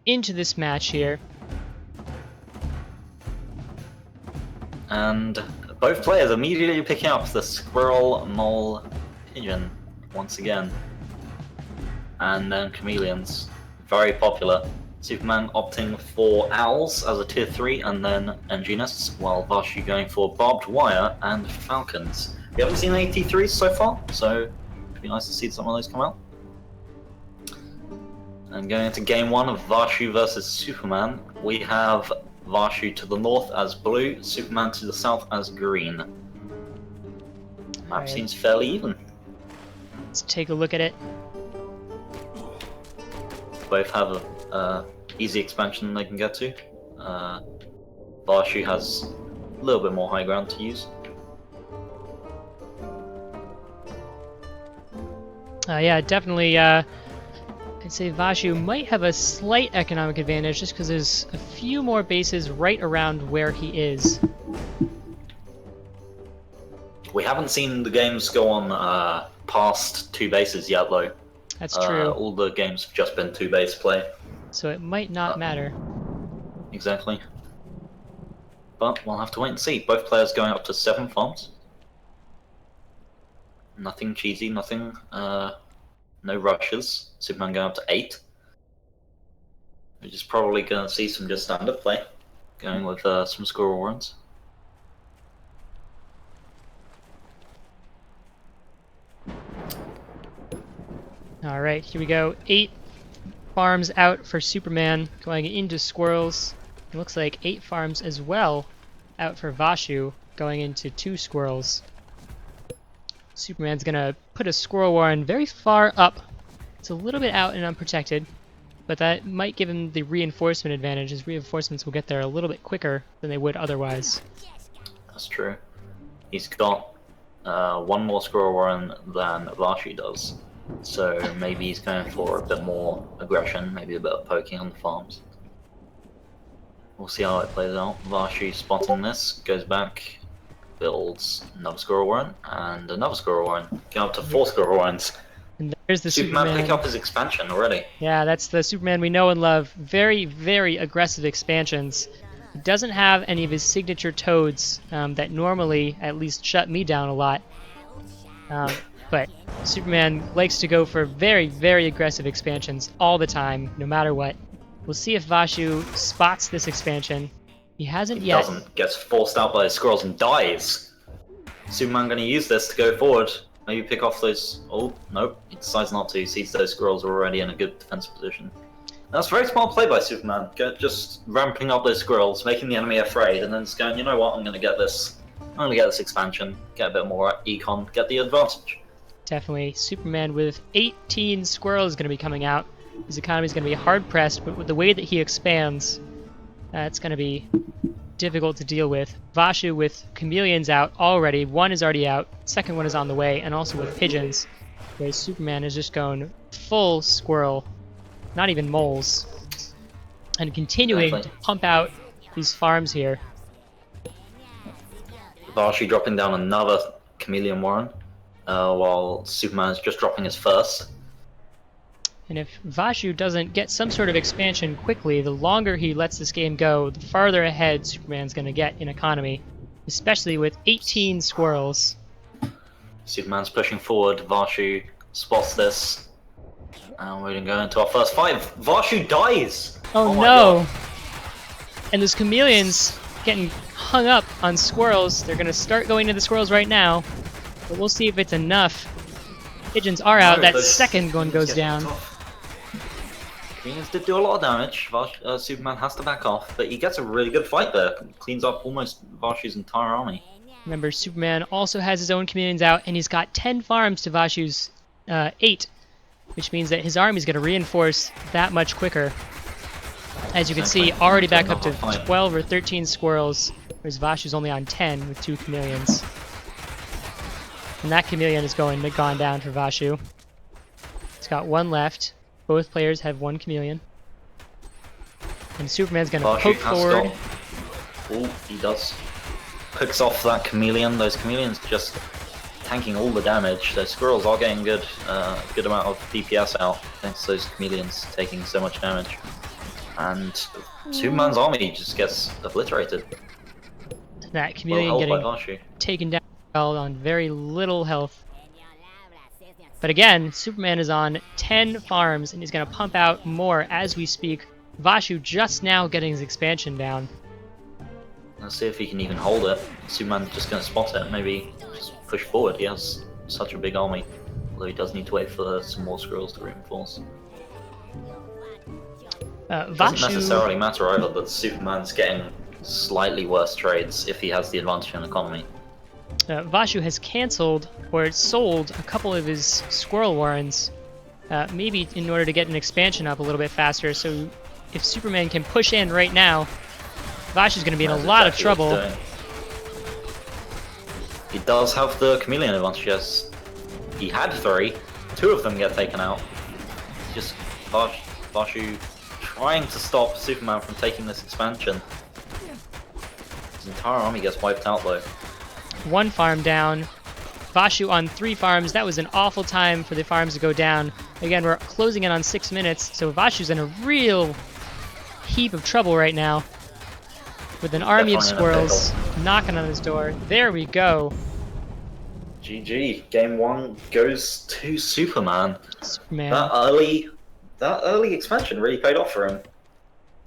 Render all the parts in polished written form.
into this match here. And both players immediately picking up the squirrel, mole, pigeon once again. And then chameleons, very popular. Superman opting for owls as a tier 3 and then enginists, while Vashu going for barbed wire and falcons. We haven't seen any T3s so far, so it'd be nice to see some of those come out. And going into game 1 of Vashu versus Superman, we have Vashu to the north as blue, Superman to the south as green. Map seems fairly even. Let's take a look at it. Both have a easy expansion they can get to. Vashu has a little bit more high ground to use. Yeah, definitely. I'd say Vashu might have a slight economic advantage just because there's a few more bases right around where he is. We haven't seen the games go on past 2 bases yet, though. That's true. All the games have just been 2-base play. So it might not matter. Exactly. But we'll have to wait and see. Both players going up to 7 farms. Nothing cheesy, nothing, no rushes. Superman going up to 8. We're just probably going to see some just standard play. Going with some squirrel runs. Alright, here we go. 8 farms out for Superman, going into squirrels. It looks like 8 farms as well out for Vashu, going into 2 squirrels. Superman's gonna put a squirrel warren very far up. It's a little bit out and unprotected, but that might give him the reinforcement advantage. His reinforcements will get there a little bit quicker than they would otherwise. That's true. He's got 1 more squirrel warren than Vashu does. So maybe he's going for a bit more aggression, maybe a bit of poking on the farms. We'll see how it plays out. Vashu spotting this, goes back, builds another squirrel warren, and another squirrel warren. Going up to 4 squirrel warrens. And there's the Superman pick up his expansion already. Yeah, that's the Superman we know and love. Very, very aggressive expansions. He doesn't have any of his signature toads that normally at least shut me down a lot. But Superman likes to go for very, very aggressive expansions all the time, no matter what. We'll see if Vashu spots this expansion. He hasn't yet. He doesn't. Gets forced out by his squirrels and dies. Superman going to use this to go forward. Maybe pick off those... Oh, nope. He decides not to. He sees those squirrels are already in a good defense position. That's very smart play by Superman. Just ramping up those squirrels, making the enemy afraid, and then just going, you know what, I'm going to get this. I'm going to get this expansion, get a bit more econ, get the advantage. Definitely. Superman with 18 squirrels going to be coming out. His economy is going to be hard-pressed, but with the way that he expands, it's going to be difficult to deal with. Vashu with chameleons out already. 1 is already out. 2nd one is on the way, and also with pigeons. Whereas Superman is just going full squirrel. Not even moles. And continuing to pump out these farms here. Vashu dropping down another chameleon warren. While Superman is just dropping his first. And if Vashu doesn't get some sort of expansion quickly, the longer he lets this game go, the farther ahead Superman's going to get in economy. Especially with 18 squirrels. Superman's pushing forward, Vashu spots this. And we're going to go into our first fight. Vashu dies! Oh no! And those chameleons getting hung up on squirrels. They're going to start going to the squirrels right now. But we'll see if it's enough. Pigeons are out. That 2nd one goes down. Chameleons did do a lot of damage. Superman has to back off, but he gets a really good fight there. Cleans up almost Vashu's entire army. Remember, Superman also has his own chameleons out, and he's got 10 farms to Vashu's 8, which means that his army is going to reinforce that much quicker. As you can see, already back up to 12 or 13 squirrels, whereas Vashu's only on 10 with 2 chameleons. And that chameleon is gone down for Vashu. He's got 1 left. Both players have 1 chameleon. And Superman's going to poke forward. Oh, he does. Picks off that chameleon. Those chameleons just tanking all the damage. Those squirrels are getting good amount of DPS out thanks to those chameleons taking so much damage. And Superman's army just gets obliterated. That Well chameleon held by getting Vashu. taken down on very little health. But again, Superman is on 10 farms and he's going to pump out more as we speak. Vashu just now getting his expansion down. Let's see if he can even hold it. Superman's just going to spot it, maybe just push forward. He has such a big army. Although he does need to wait for some more squirrels to reinforce. It doesn't necessarily matter either that Superman's getting slightly worse trades if he has the advantage in economy. Vashu has cancelled or sold a couple of his squirrel warrens, maybe in order to get an expansion up a little bit faster. So if Superman can push in right now, Vashu's going to be in a lot of trouble. He does have the chameleon advantage, yes. He had 3, 2 of them get taken out. Just Vashu trying to stop Superman from taking this expansion. His entire army gets wiped out though. 1 farm down. Vashu on 3 farms. That was an awful time for the farms to go down. Again, we're closing in on 6 minutes, so Vashu's in a real heap of trouble right now. With an army of squirrels knocking on his door. There we go. GG. Game 1 goes to Superman. Superman. That early expansion really paid off for him.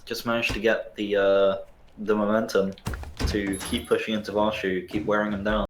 Just managed to get the momentum to keep pushing into Vashu, keep wearing him down.